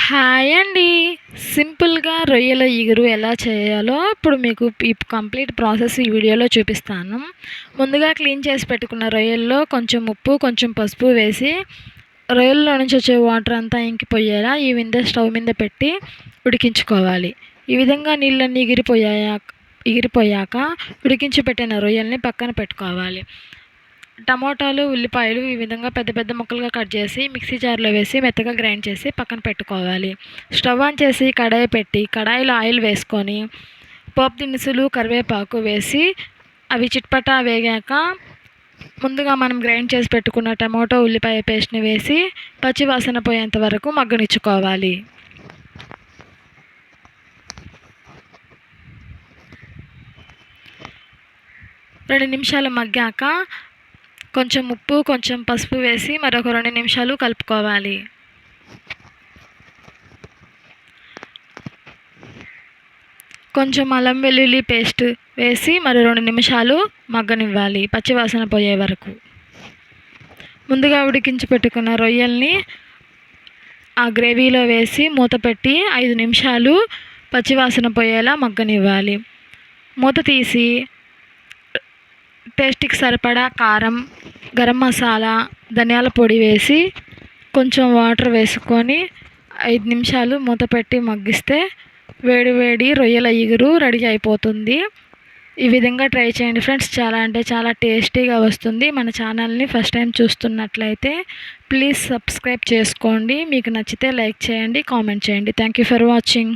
Hi అండి. సింపుల్‌గా రొయ్యల ఇగురు ఎలా చేయాలో ఇప్పుడు మీకు ఈ కంప్లీట్ ప్రాసెస్ ఈ వీడియోలో చూపిస్తాను. ముందుగా క్లీన్ చేసి పెట్టుకున్న రొయ్యల్లో కొంచెం ఉప్పు, కొంచెం పసుపు వేసి రొయ్యల్లో నుంచి వచ్చే వాటర్ అంతా ఇంకిపోయేలా ఈ విధంగా స్టవ్ మీద పెట్టి ఉడికించుకోవాలి. ఈ విధంగా నీళ్ళన్నీ ఎగిరిపోయాక ఉడికించి పెట్టిన రొయ్యల్ని పక్కన పెట్టుకోవాలి. టమోటాలు, ఉల్లిపాయలు ఈ విధంగా పెద్ద పెద్ద ముక్కలుగా కట్ చేసి మిక్సీ జార్లో వేసి మెత్తగా గ్రైండ్ చేసి పక్కన పెట్టుకోవాలి. స్టవ్ ఆన్ చేసి కడాయి పెట్టి కడాయిలో ఆయిల్ వేసుకొని పోపు దినుసులు, కరివేపాకు వేసి అవి చిట్పటా వేగాక ముందుగా మనం గ్రైండ్ చేసి పెట్టుకున్న టమోటో, ఉల్లిపాయ పేస్ట్ని వేసి పచ్చి వాసన పోయేంత వరకు మగ్గనిచ్చుకోవాలి. రెండు నిమిషాలు మగ్గాక కొంచెం ఉప్పు, కొంచెం పసుపు వేసి మరొక 2 నిమిషాలు కలుపుకోవాలి. కొంచెం అల్లం వెల్లుల్లి పేస్ట్ వేసి మరో 2 నిమిషాలు మగ్గనివ్వాలి పచ్చివాసన పోయే వరకు. ముందుగా ఉడికించి పెట్టుకున్న రొయ్యల్ని ఆ గ్రేవీలో వేసి మూత పెట్టి 5 నిమిషాలు పచ్చివాసన పోయేలా మగ్గనివ్వాలి. మూత తీసి టేస్ట్కి సరిపడా కారం, గరం మసాలా, ధనియాల పొడి వేసి కొంచెం వాటర్ వేసుకొని 5 నిమిషాలు మూత పెట్టి మగ్గిస్తే వేడి వేడి రొయ్యల ఇగురు రెడీ అయిపోతుంది. ఈ విధంగా ట్రై చేయండి ఫ్రెండ్స్. చాలా అంటే చాలా టేస్టీగా వస్తుంది. మన ఛానల్ని ఫస్ట్ టైం చూస్తున్నట్లయితే ప్లీజ్ సబ్స్క్రైబ్ చేసుకోండి. మీకు నచ్చితే లైక్ చేయండి, కామెంట్ చేయండి. Thank you for watching.